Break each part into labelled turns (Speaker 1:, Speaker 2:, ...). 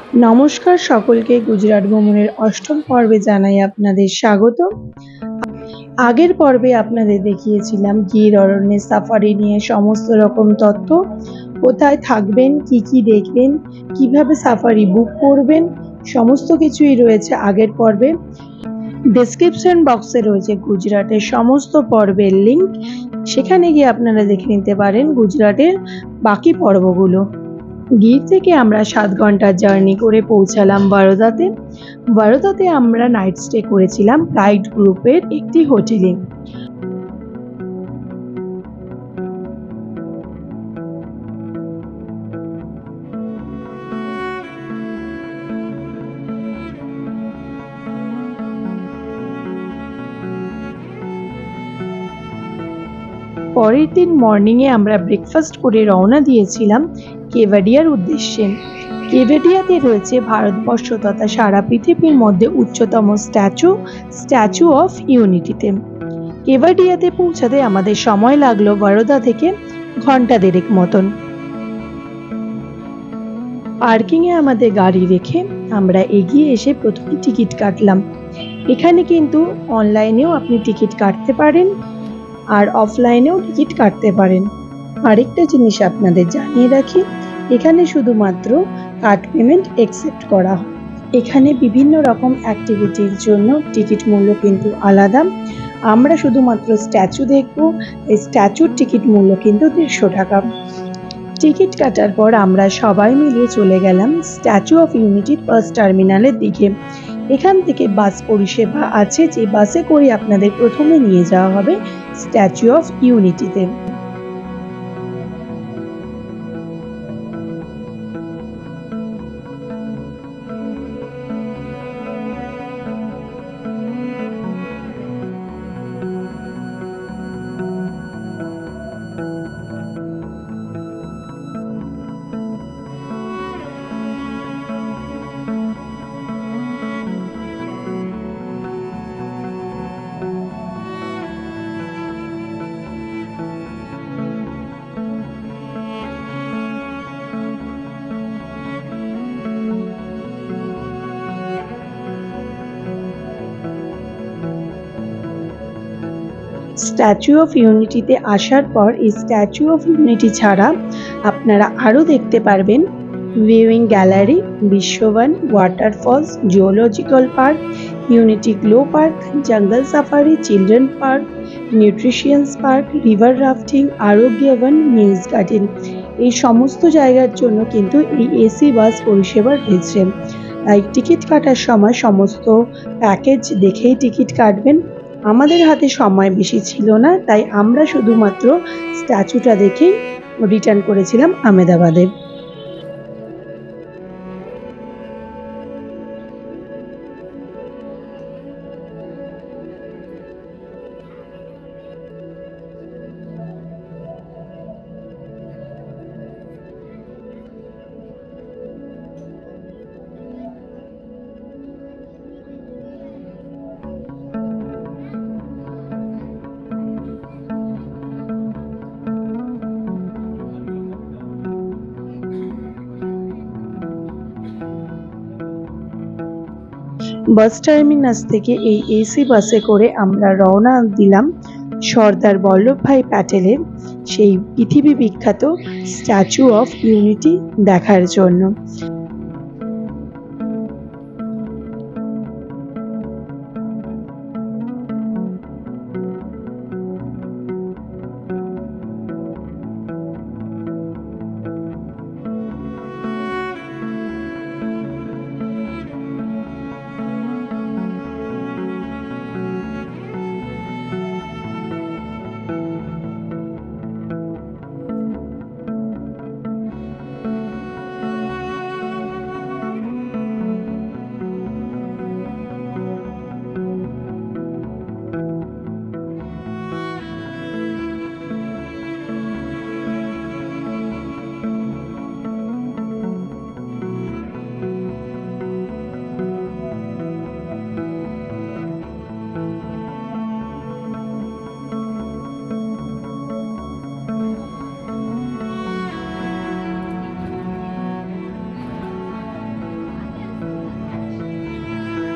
Speaker 1: নমস্কার সকলকে, গুজরাট ভ্রমণের অষ্টম পর্বে জানাই আপনাদের স্বাগত। আগের পর্বে আপনাদের দেখিয়েছিলাম গির অরণ্যের সাফারি নিয়ে সমস্ত রকম তথ্য, কোথায় থাকবেন, কি দেখবেন, কিভাবে সাফারি বুক করবেন, সমস্ত কিছুই রয়েছে আগের পর্বে। ডেসক্রিপশন বক্সে রয়েছে গুজরাটের সমস্ত পর্বের লিঙ্ক, সেখানে গিয়ে আপনারা দেখে নিতে পারেন গুজরাটের বাকি পর্বগুলো। গির থেকে আমরা 7 ঘন্টার জার্নি করে পৌঁছালাম বরোদাতে। বরোদাতে আমরা নাইট স্টে করেছিলাম প্রাইড গ্রুপের একটি হোটেলে। পরের দিন মর্নিংয়ে আমরা ব্রেকফাস্ট করে রওনা দিয়েছিলাম কেভাডিয়ার উদ্দেশ্যে। কেভাডিয়াতে রয়েছে ভারতবর্ষ তথা সারা পৃথিবীর মধ্যে উচ্চতম স্ট্যাচু অফ ইউনিটিতে। কেভাডিয়াতে পৌঁছাতে আমাদের সময় লাগলো বরোদা থেকে ঘন্টা দেড়েক মতন। পার্কিংয়ে আমাদের গাড়ি রেখে আমরা এগিয়ে এসে প্রথমে টিকিট কাটলাম। এখানে কিন্তু অনলাইনেও আপনি টিকিট কাটতে পারেন আর অফলাইনেও টিকিট কাটতে পারেন। আরেকটা জিনিস আপনাদের জানিয়ে রাখি, এখানে শুধুমাত্র কার্ড পেমেন্ট অ্যাকসেপ্ট করা হয়। এখানে বিভিন্ন রকম অ্যাক্টিভিটির জন্য টিকিট মূল্য কিন্তু আলাদা। আমরা শুধুমাত্র স্ট্যাচু দেখব, এই স্ট্যাচুর টিকিট মূল্য কিন্তু 150 টাকা। টিকিট কাটার পর আমরা সবাই মিলে চলে গেলাম স্ট্যাচু অফ ইউনিটির ফার্স্ট টার্মিনালের দিকে। এখান থেকে বাস পরিষেবা আছে, যে বাসে করে আপনাদের প্রথমে নিয়ে যাওয়া হবে স্ট্যাচু অফ ইউনিটিতে। স্ট্যাচু অফ ইউনিটিতে আসার পর এই স্ট্যাচু অফ ইউনিটি ছাড়া আপনারা আরও দেখতে পারবেন viewing gallery, Bishwaban, waterfalls, zoological park, unity glow park, jungle safari, children park, nutritions park, river rafting, Arogyaban, muse garden. এই সমস্ত জায়গার জন্য কিন্তু এই এসি বাস পরিষেবা রয়েছে। তাই টিকিট কাটার সময় সমস্ত প্যাকেজ দেখেই টিকিট কাটবেন। আমাদের হাতে সময় বেশি ছিল না, তাই আমরা শুধুমাত্র স্ট্যাচুটা দেখেই রিটার্ন করেছিলাম আহমেদাবাদে। বাস টার্মিনাস থেকে এই এসি বাসে করে আমরা রওনা দিলাম সর্দার বল্লভভাই প্যাটেলের সেই পৃথিবী বিখ্যাত স্ট্যাচু অফ ইউনিটি দেখার জন্য।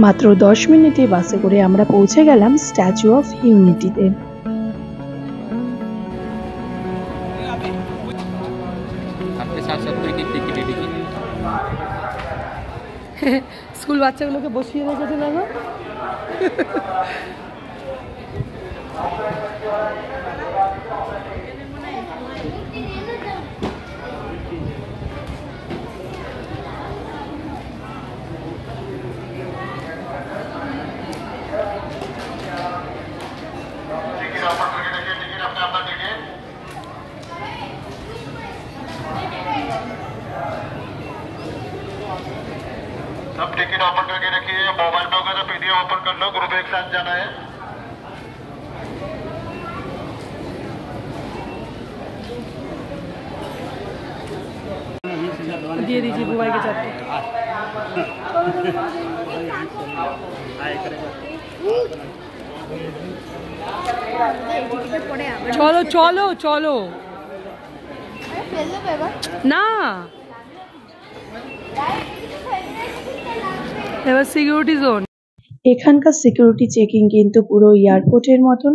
Speaker 1: মাত্র 10 মিনিটে বাসে করে আমরা পৌঁছে গেলাম স্ট্যাচু অফ ইউনিটিতে। স্কুল বাচ্চাগুলোকে বসিয়ে রেখেছে না।
Speaker 2: सब टिकट ओपन करके रखिए। मोबाइल में होगा तो पीडीएफ ओपन कर लो। ग्रुप एक साथ जाना है।
Speaker 1: दिए दीजिए बुआई के चाहते। चलो चलो चलो ना এবার সিকিউরিটি জোন। এখানকার সিকিউরিটি চেকিং কিন্তু পুরো এয়ারপোর্টের মতন।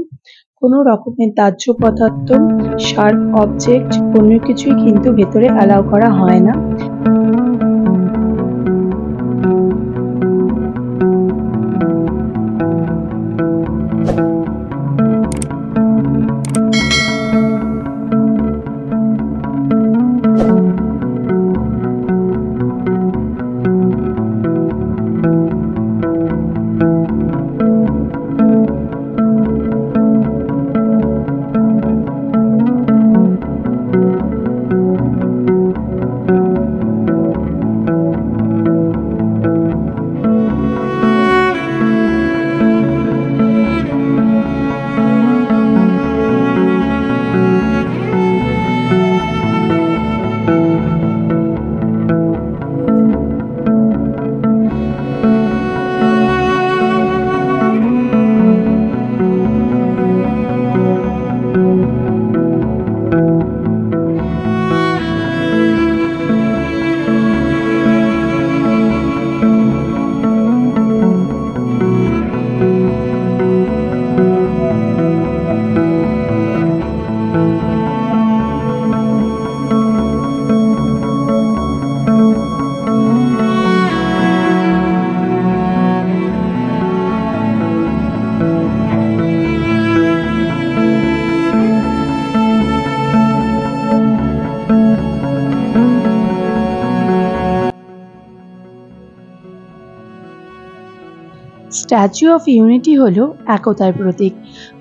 Speaker 1: কোনো রকমের দাহ্য পদার্থ, শার্প অবজেক্ট কোনো কিছুই কিন্তু ভেতরে অ্যালাউ করা হয় না। স্ট্যাচু অফ ইউনিটি হলো একতার প্রতীক।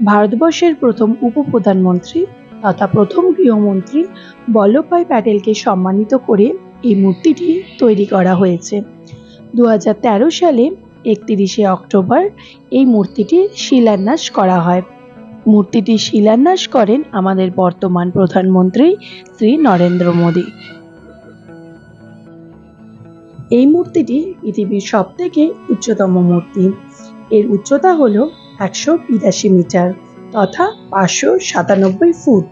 Speaker 1: ভারতবর্ষের প্রথম উপপ্রধানমন্ত্রী তথা প্রথম গৃহমন্ত্রী বল্লভভাই প্যাটেলকে সম্মানিত করে এই মূর্তিটি তৈরি করা হয়েছে। 2013 সালে 31শে অক্টোবর এই মূর্তিটির শিলান্যাস করা হয়। মূর্তিটি শিলান্যাস করেন আমাদের বর্তমান প্রধানমন্ত্রী শ্রী নরেন্দ্র মোদী। এই মূর্তিটি পৃথিবীর সবথেকে উচ্চতম মূর্তি। এর উচ্চতা হলো 182 মিটার তথা 597 ফুট।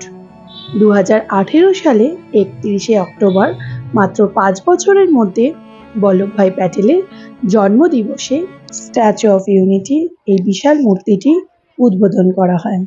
Speaker 1: 2018 সালে 31শে অক্টোবর মাত্র 5 বছরের মধ্যে বল্লভভাই প্যাটেলের জন্মদিবসে স্ট্যাচু অফ ইউনিটি এই বিশাল মূর্তিটি উদ্বোধন করা হয়।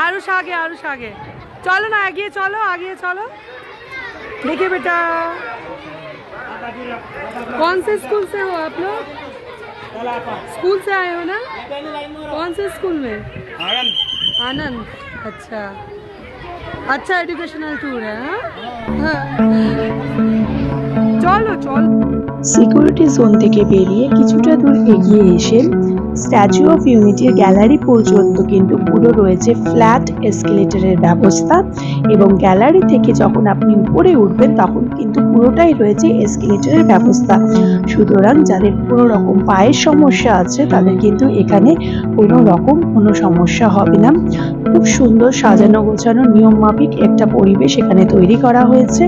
Speaker 1: आरुष आगे चलो ना, आगे चलो। देखिए बेटा, कौन से स्कूल से हो आप लोग? स्कूल से आए हो ना? कौन से स्कूल में? आनंद। अच्छा एजुकेशनल टूर है। चलो। সিকিউরিটি জোন থেকে বেরিয়ে কিছুটা দূর এগিয়ে এসে স্ট্যাচু অফ ইউনিটির গ্যালারি পর্যন্ত কিন্তু পুরো রয়েছে ফ্ল্যাট এসকেলেটরের ব্যবস্থা, এবং গ্যালারি থেকে যখন আপনি উপরে উঠবেন তখন কিন্তু পুরোটাই রয়েছে এসকেলেটরের ব্যবস্থা। সুতরাং যাদের কোনো রকম পায়ের সমস্যা আছে তাদের কিন্তু এখানে কোনো সমস্যা হবে না। খুব সুন্দর সাজানো গোছানো নিয়ম মাফিক একটা পরিবেশ এখানে তৈরি করা হয়েছে।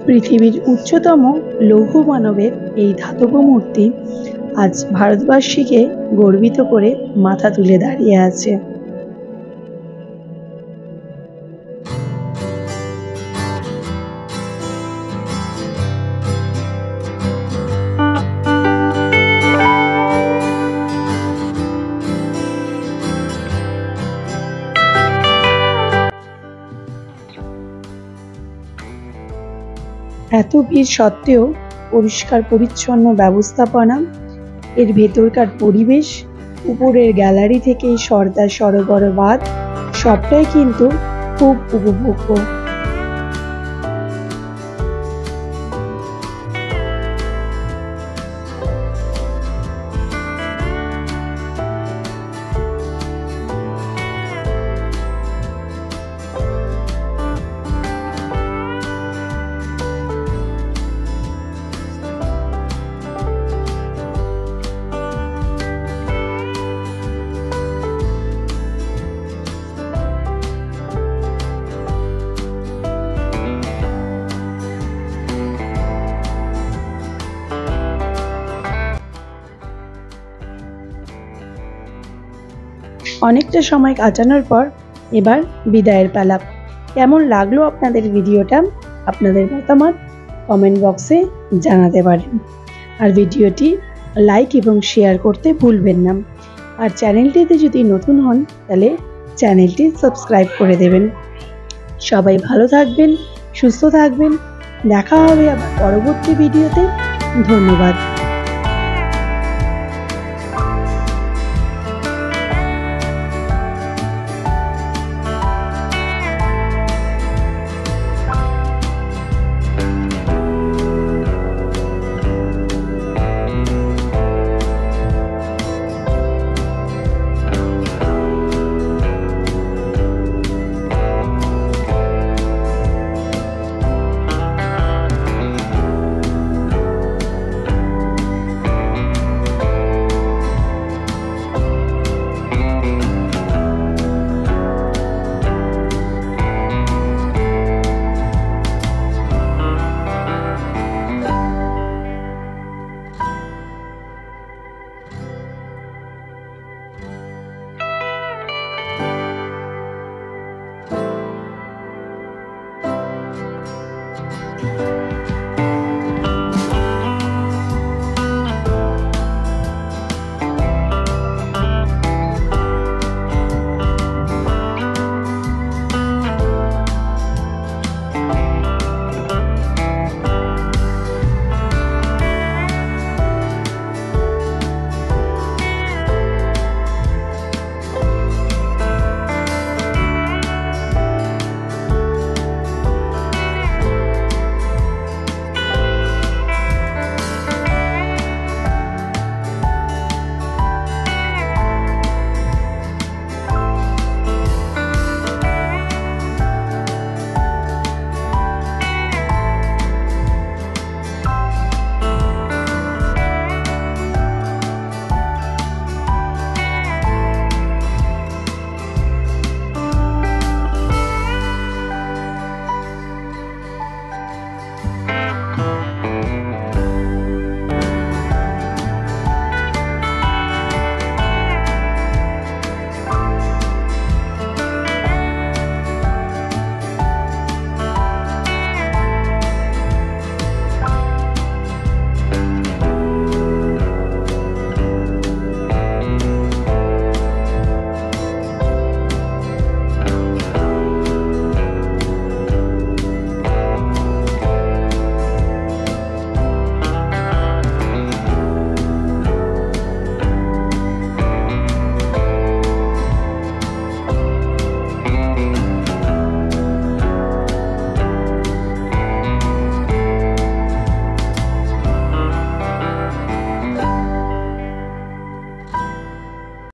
Speaker 1: পৃথিবীর উচ্চতম লৌহ মানবের এই ধাতব মূর্তি আজ ভারতবাসীকে গর্বিত করে মাথা তুলে দাঁড়িয়ে আছে। এত ভিড় সত্ত্বেও পরিষ্কার পরিচ্ছন্ন ব্যবস্থাপনা, এর ভেতরকার পরিবেশ, উপরের গ্যালারি থেকে সর্দার সরোবর বাঁধ সবটাই কিন্তু খুব উপভোগ্য। অনেকটা সময় কাটানোর পর এবার বিদায়ের পালা। কেমন লাগলো আপনাদের ভিডিওটা? আপনাদের মতামত কমেন্ট বক্সে জানাতে পারেন। আর ভিডিওটি লাইক এবং শেয়ার করতে ভুলবেন না। আর চ্যানেলটিতে যদি নতুন হন তাহলে চ্যানেলটি সাবস্ক্রাইব করে দেবেন। সবাই ভালো থাকবেন, সুস্থ থাকবেন, দেখা হবে আবার পরবর্তী ভিডিওতে। ধন্যবাদ।